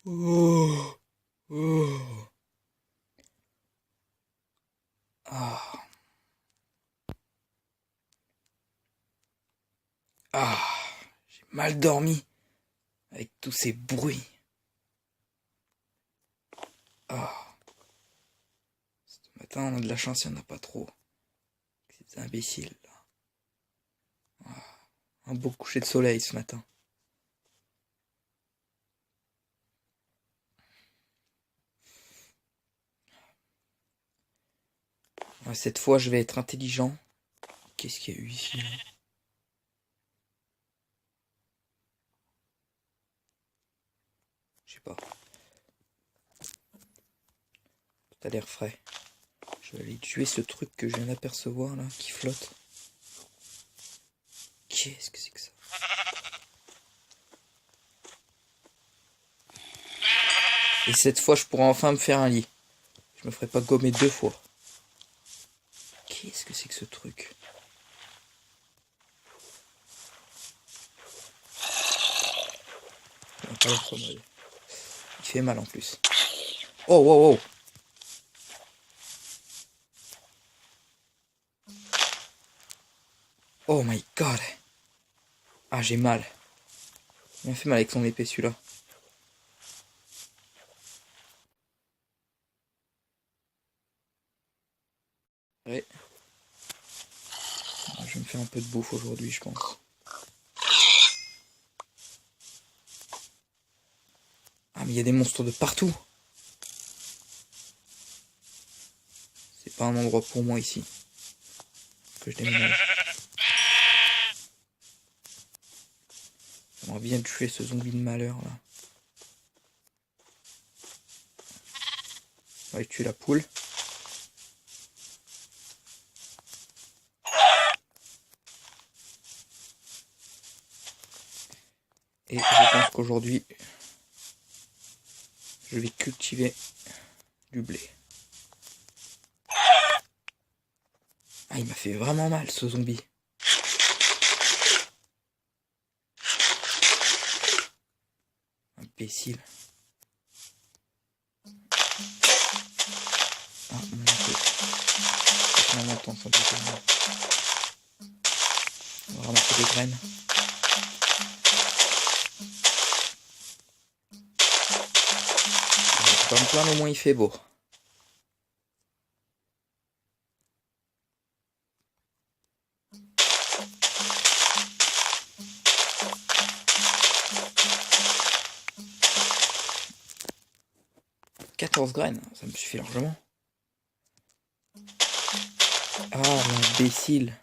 Oh, oh. Ah, ah, j'ai mal dormi avec tous ces bruits. Ah, ce matin on a de la chance, il n'y en a pas trop. Ces imbéciles là. Un beau coucher de soleil ce matin. Ouais, cette fois je vais être intelligent. Qu'est-ce qu'il y a eu ici là? Je sais pas. T'as l'air frais. Je vais aller tuer ce truc que je viens d'apercevoir là, qui flotte. Qu'est-ce que c'est que ça? Et cette fois je pourrai enfin me faire un lit. Je me ferai pas gommer deux fois. Qu'est-ce que c'est que ce truc? Il a pas l'air trop mal. Il fait mal en plus. Oh, wow, wow. Oh my god. Ah, j'ai mal. Il m'a fait mal avec son épée celui-là. Ouais. Je vais me faire un peu de bouffe aujourd'hui, je pense. Ah, mais il y a des monstres de partout. C'est pas un endroit pour moi ici. Que je déménage. J'aimerais bien tuer ce zombie de malheur là. On va tuer la poule. Et je pense qu'aujourd'hui, je vais cultiver du blé. Ah, il m'a fait vraiment mal ce zombie. Imbécile. Ah, mon épée. Ça fait longtemps sans doute. On va ramasser des graines. Je vais pas me plaindre, au moins il fait beau. « 14 graines, ça me suffit largement. » Ah, l'imbécile.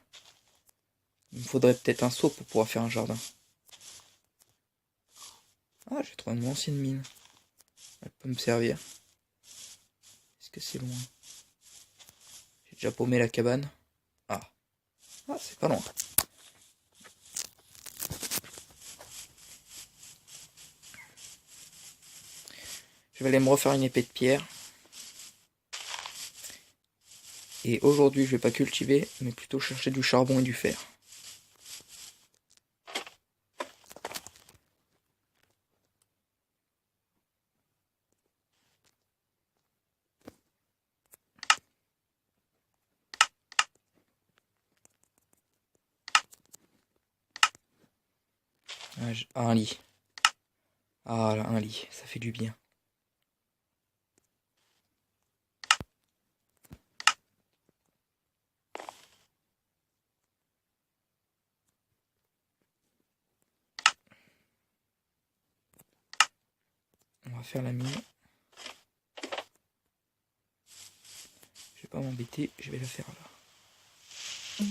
Il me faudrait peut-être un seau pour pouvoir faire un jardin. Ah, j'ai trouvé une ancienne mine. Elle peut me servir. Est-ce que c'est loin? J'ai déjà paumé la cabane. Ah. Ah, c'est pas loin. Je vais aller me refaire une épée de pierre. Et aujourd'hui, je vais pas cultiver, mais plutôt chercher du charbon et du fer. Ah, un lit. Ah, là, un lit, ça fait du bien. On va faire la mine. Je vais pas m'embêter, je vais la faire là. Je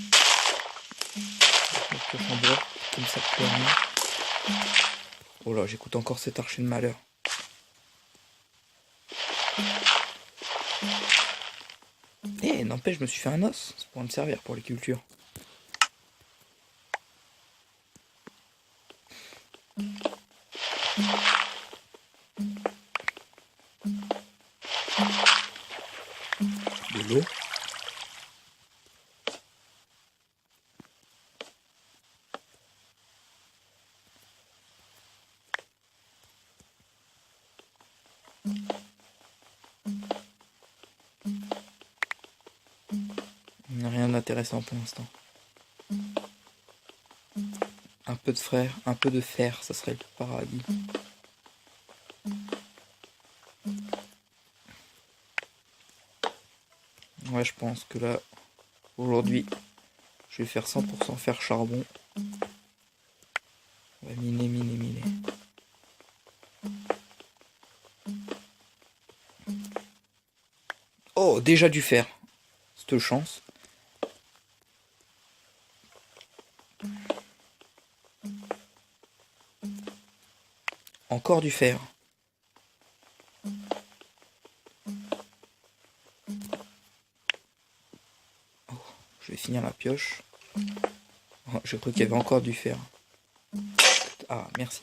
vais en bois, comme ça pour la mine. Oh là, j'écoute encore cet archer de malheur. Eh, n'empêche, je me suis fait un os. Ça pourra me servir pour les cultures. De l'eau. Rien d'intéressant pour l'instant. Un peu de fer, ça serait le paradis. Ouais, je pense que là, aujourd'hui, je vais faire 100% fer charbon. On va miner. Oh, déjà du fer. Cette chance. Encore du fer. Oh, je vais finir la pioche. Oh, j'ai cru qu'il y avait encore du fer. Ah, merci.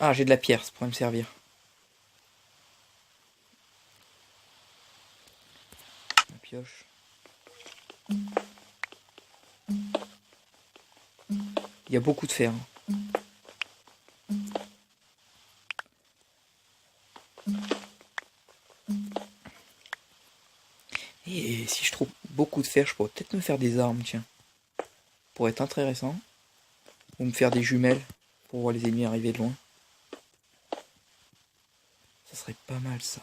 Ah, j'ai de la pierre, ça pourrait me servir. La pioche. Il y a beaucoup de fer. Et si je trouve beaucoup de fer, je pourrais peut-être me faire des armes, tiens. Ça pourrait être intéressant. Ou me faire des jumelles pour voir les ennemis arriver de loin. Ça serait pas mal ça.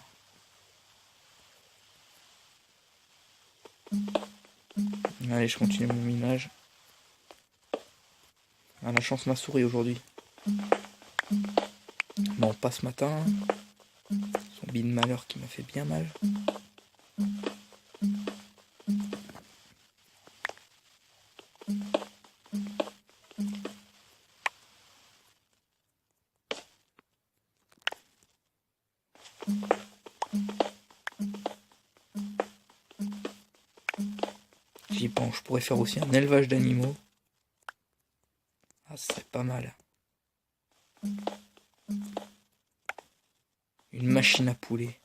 Allez, je continue mon minage. Ah, la chance m'a souri aujourd'hui. Bon, pas ce matin. Son bide malheur qui m'a fait bien mal. J'y pense, je pourrais faire aussi un élevage d'animaux. Ah, ce serait pas mal. Une machine à poulet.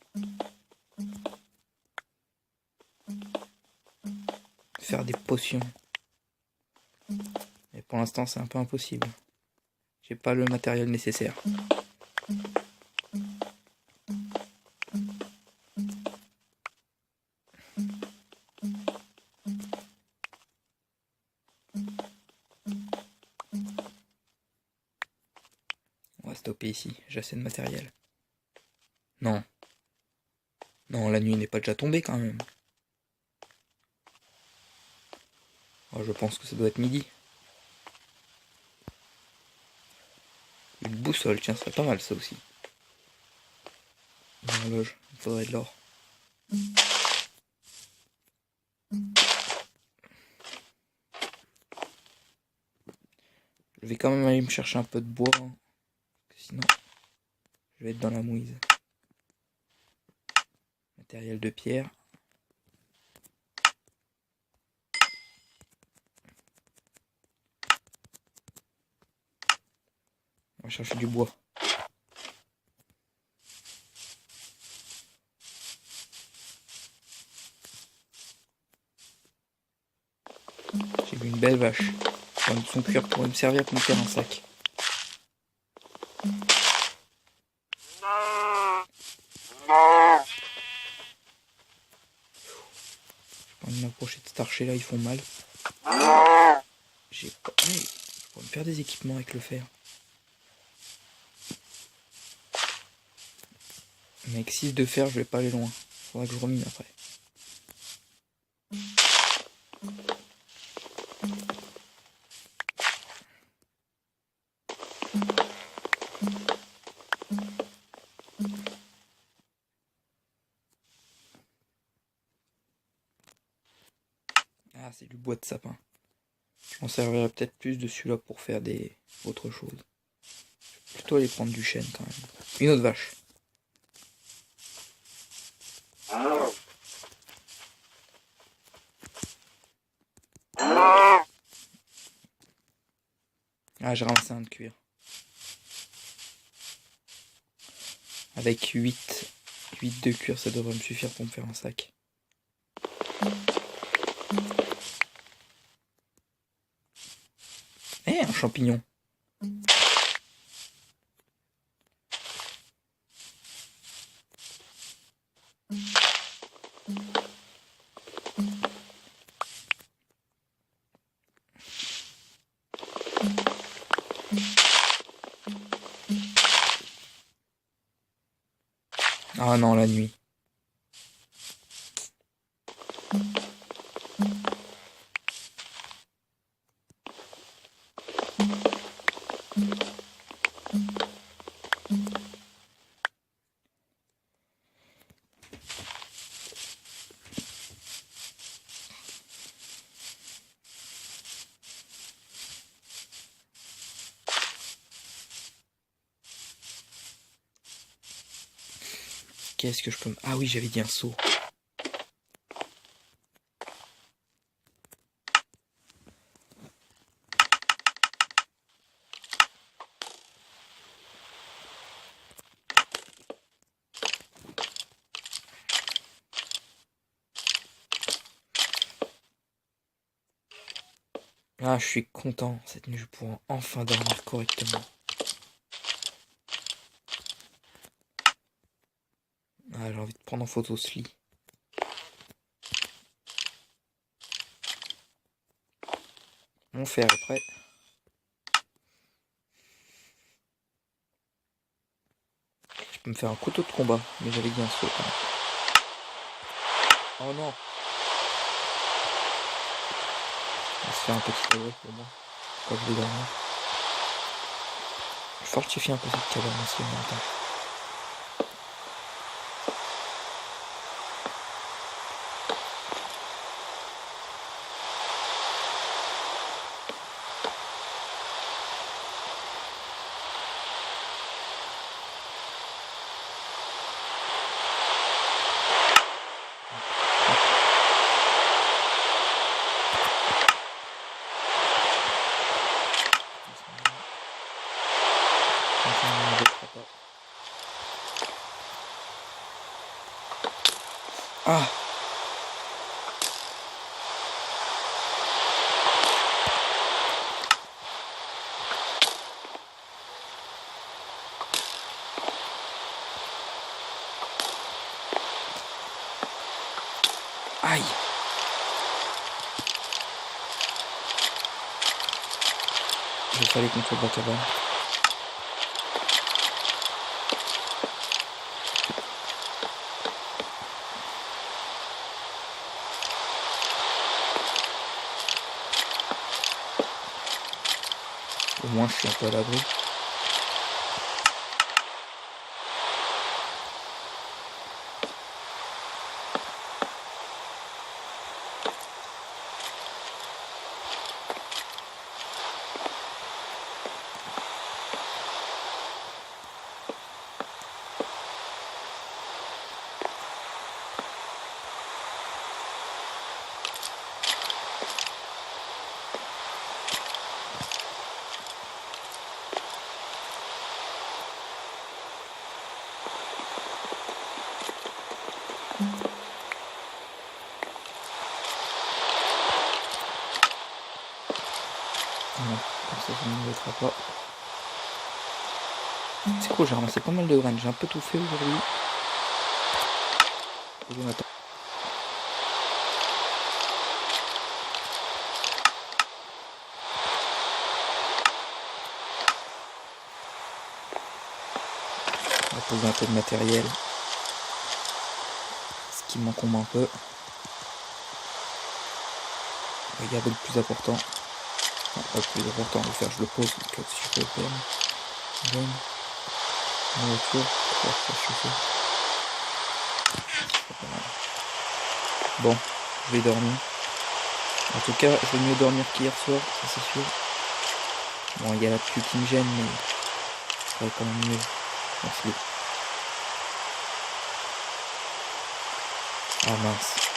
Faire des potions. Mais pour l'instant, c'est un peu impossible. J'ai pas le matériel nécessaire. On va stopper ici, j'ai assez de matériel. Non. Non, la nuit n'est pas déjà tombée quand même. Oh, je pense que ça doit être midi. Une boussole, tiens, ça serait pas mal ça aussi. Une horloge, il faudrait de l'or. Je vais quand même aller me chercher un peu de bois. Hein, sinon, je vais être dans la mouise. Matériel de pierre. On va chercher du bois. J'ai vu une belle vache. Son cuir pourrait me servir pour me faire un sac. Je peux m'approcher de cet archer là, ils font mal. J'ai pas... Je pourrais me faire des équipements avec le fer. Mais avec 6 de fer, je vais pas aller loin. Faudra que je remine après. Ah, c'est du bois de sapin. Je m'en servirai peut-être plus de celui-là pour faire des autres choses. Je vais plutôt aller prendre du chêne quand même. Une autre vache. Ah, j'ai ramassé un de cuir. Avec 8 de cuir, ça devrait me suffire pour me faire un sac. Eh, un champignon. Ah non, la nuit. Qu'est-ce que je peux... Ah oui, j'avais dit un seau. Ah, je suis content. Cette nuit, je pourrai enfin dormir correctement. Ah, j'ai envie de prendre en photo ce lit. Mon fer est prêt. Je peux me faire un couteau de combat, mais j'avais dit un seau quand même. Oh non! On va se faire un petit cabane pour moi. Quand je vais dormir. Je fortifie un peu cette cabane aussi en même temps. Ah! Aïe! Il fallait qu'on trouve la cabane. Au moins, je suis un peu à l'abri. Non, comme ça, je ne m'embêterai pas. C'est cool, j'ai ramassé pas mal de graines. J'ai un peu tout fait aujourd'hui. Jonathan. On va poser un peu de matériel. Ce qui m'encombre un peu. On va garder le plus important. Enfin, pas le plus important, le faire, je le pose, donc si je peux le faire. Bon. Nourriture, chauffer. Bon, je vais dormir. En tout cas, je vais mieux dormir qu'hier soir, ça c'est sûr. Bon, il y a la pluie qui me gêne, mais ça va quand même mieux. Merci. Ah mince.